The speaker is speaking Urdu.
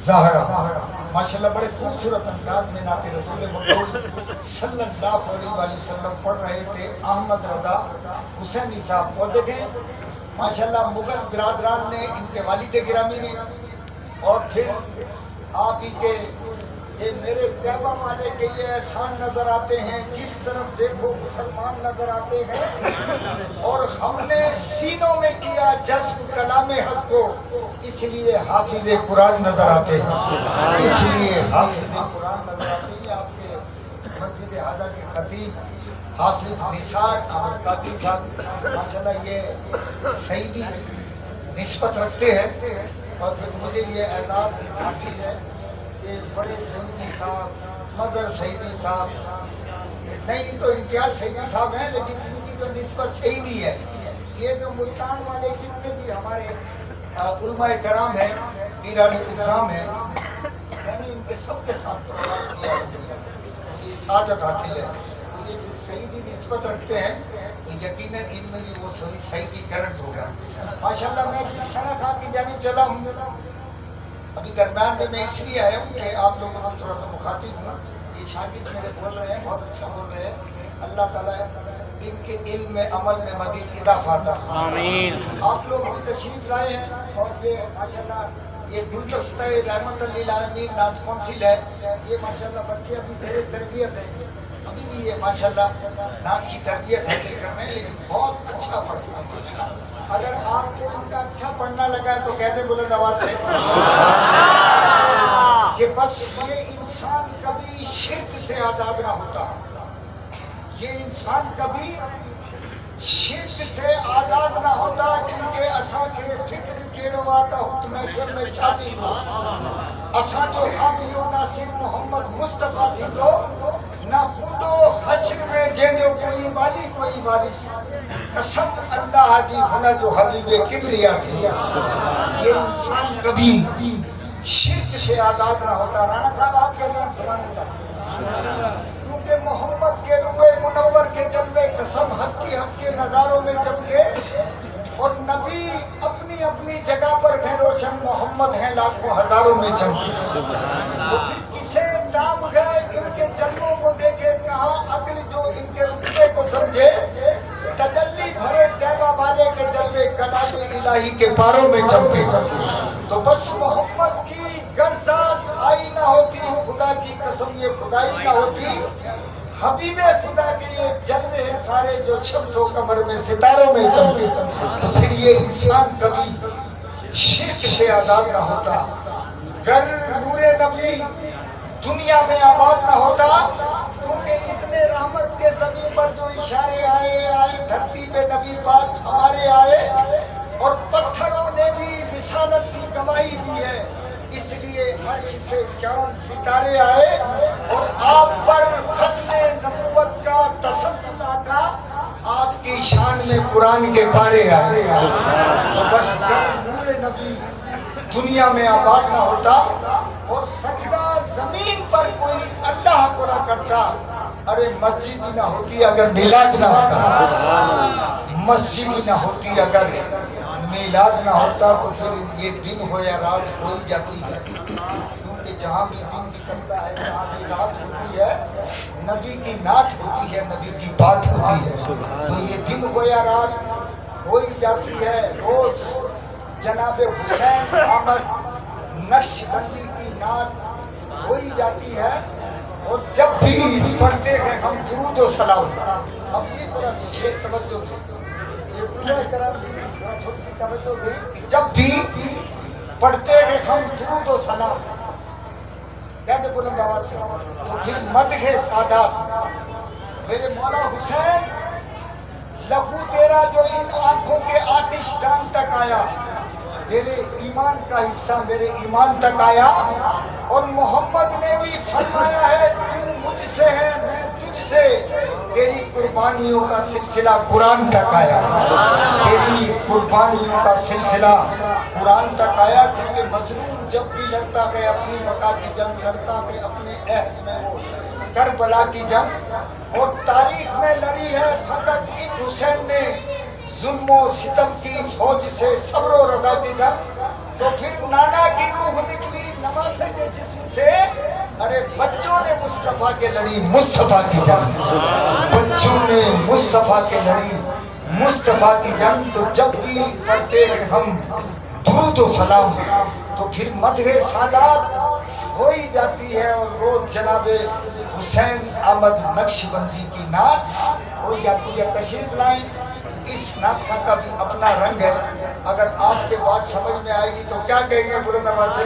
زہرا ماشاءاللہ بڑے خوبصورت انداز میں نعت رسول مقبول صلی اللہ علیہ وسلم پڑھ رہے تھے احمد رضا حسینی صاحب. اور دیکھیں ماشاءاللہ مغل برادران نے ان کے والد گرامی نے اور پھر آپ ہی کے یہ میرے طیبہ والے کے یہ احسان نظر آتے ہیں. جس طرف دیکھو مسلمان نظر آتے ہیں اور ہم نے سینوں میں کیا جذب کلام حق کو, اس لیے حافظ قرآن نظر آتے ہیں. اس لیے حافظ قرآن نظر آتے ہیں. آپ کے مسجد ہادہ کے خطیب حافظ نثار احمد قادری صاحب ماشاءاللہ یہ سعیدی نسبت رکھتے ہیں. اور پھر مجھے یہ اعزاز حاصل ہے کہ بڑے سعیدی صاحب مدر سعیدی صاحب نہیں تو امتیاز سعیدی صاحب ہیں, لیکن ان کی جو نسبت سعیدی ہے. یہ جو ملتان والے جتنے بھی ہمارے علماء کرام ہیں پیران نظام ہیں, میں نے ان کے سب کے ساتھ پروگرام کیا ہے, یہ سعادت حاصل ہے. تو یہ پھر سعیدی نسبت رکھتے ہیں تو یقیناً ان میں بھی وہ سعیدی کرنٹ ہوگا. ماشاءاللہ میں جس سنہ خان کی جانب چلا ہوں ابھی درمیان میں اس لیے آیا ہوں کہ آپ لوگوں سے تھوڑا سا مخاطب ہوں. یہ شاگرد میرے بول رہے ہیں, بہت اچھا بول رہے ہیں. اللہ تعالیٰ ان کے علم میں عمل میں مزید اضافہ عطا فرمائے. آپ لوگ بھی تشریف لائے ہیں اور یہ ماشاءاللہ یہ گلدستہ رحمت للعالمین نعت کونسل ہے. یہ ماشاءاللہ بچے ابھی زیر تربیت ہیں, ابھی بھی یہ ماشاءاللہ نعت کی تربیت حاصل کر رہے ہیں, لیکن بہت اچھا پڑھتے ہیں. اگر آپ کو ان کا اچھا پڑھنا لگا ہے تو کہتے بلند آواز سے کہ بس یہ انسان کبھی شرک سے آزاد نہ ہوتا, یہ انسان کبھی شرک سے آزاد نہ ہوتا, کیونکہ اساں کے فکر کے رواتا حکم محشر میں چھاتی تھا. اساں جو حامی و ناصر محمد مصطفیٰ تھی تو نہ خود و حشر میں جو کوئی والی کوئی وارث, قسم اللہ جی ہونا جو حبیب کبریا تھی. یہ انسان کبھی شرک سے آزاد نہ ہوتا. رانا صاحب آپ کہتے ہیں سبحان اللہ, کیونکہ محمد کے روئے منور کے جلوے قسم حق کی حق کے نظاروں میں چمکے, اور نبی اپنی اپنی جگہ پر ہیں روشن, محمد ہیں لاکھوں ہزاروں میں چمکے. تو پھر کسے دام گئے ان کے جلووں کو دیکھے, کہاں عقل جو ان کے رتبے کو سمجھے, تجلی بھرے طیبہ والے کے جلوے کلام الہی کے پاروں میں چمکے. تو بس محمد کی گر ذات آئی نہ ہوتی, خدا کی قسم یہ خدائی نہ ہوتی, حبیب خدا کے یہ جلوے ہیں سارے جو شمس و قمر میں ستاروں میں چمکے. تو پھر یہ انسان کبھی شرک سے آزاد نہ ہوتا. گر نور نبی دنیا میں آباد نہ ہوتا, کیونکہ اس نے رحمت کے زمین پر جو اشارے آئے دھرتی پہ نبی پاک ہمارے آئے, اور پتھروں نے بھی رسالت کی گواہی دی ہے. اس لیے عرش سے چاند ستارے آئے, اور آپ پر ختم نبوت کا تصدیق کا آپ کی شان میں قرآن کے پارے آئے. تو بس نور نبی دنیا میں آباد نہ ہوتا, اور سجدہ زمین پر کوئی اللہ کو نہ کرتا. ارے مسجد ہی نہ ہوتی اگر میلاد نہ ہوتا, مسجد ہی نہ ہوتی اگر میلاد نہ ہوتا, تو پھر یہ دن ہو یا رات ہو ہی جاتی ہے. کیونکہ جہاں بھی دن نکلتا ہے جہاں بھی رات ہوتی ہے, نبی کی نعت ہوتی ہے, نبی کی بات ہوتی ہے. تو یہ دن ہو یا رات ہو ہی جاتی ہے. روز جناب حسین احمد نقش بندی کی نعت ہو ہی جاتی ہے. اور جب بھی پڑھتے ہیں ہم درود و سلام, اب یہ ذرا شیخ توجہ سے یہ پورا کرم چھوٹی سی توجہ دیں, جب بھی پڑھتے ہیں ہم درود و سلام کہتے بلند آواز سے, تو پھر مدح سادات میرے مولا حسین, لہو تیرا جو ان آنکھوں کے آتش دان تک آیا, تیرے ایمان کا حصہ میرے ایمان تک آیا. اور محمد نے بھی فرمایا ہے تو مجھ سے ہے میں تجھ سے, تیری قربانیوں کا سلسلہ قرآن تک آیا. تیری قربانیوں کا سلسلہ قرآن تک آیا. کیونکہ مظلوم جب بھی لڑتا ہے اپنی بقا کی جنگ, لڑتا ہے اپنے عہد میں وہ کربلا کی جنگ, اور تاریخ میں لڑی ہے فقط ایک حسین نے ظلم و ستم کی فوج سے صبر و رضا کی جنگ. تو پھر نانا کی روح نکلی نماز بچوں نے مصطفیٰ کے لڑی مصطفیٰ کی جنگ، بچوں نے مصطفیٰ کے لڑی مصطفیٰ کی جنگ، تو جب بھی پڑھتے ہیں ہم درود و سلام تو پھر مدح سادات ہو ہی جاتی ہے، اور روز جناب حسین احمد نقشبندی کی نعت ہو جاتی ہے۔ تشریف لائیں، اس نعت کا بھی اپنا رنگ ہے، اگر آپ کے بات سمجھ میں آئے گی تو کیا کہیں گے بلند آواز سے؟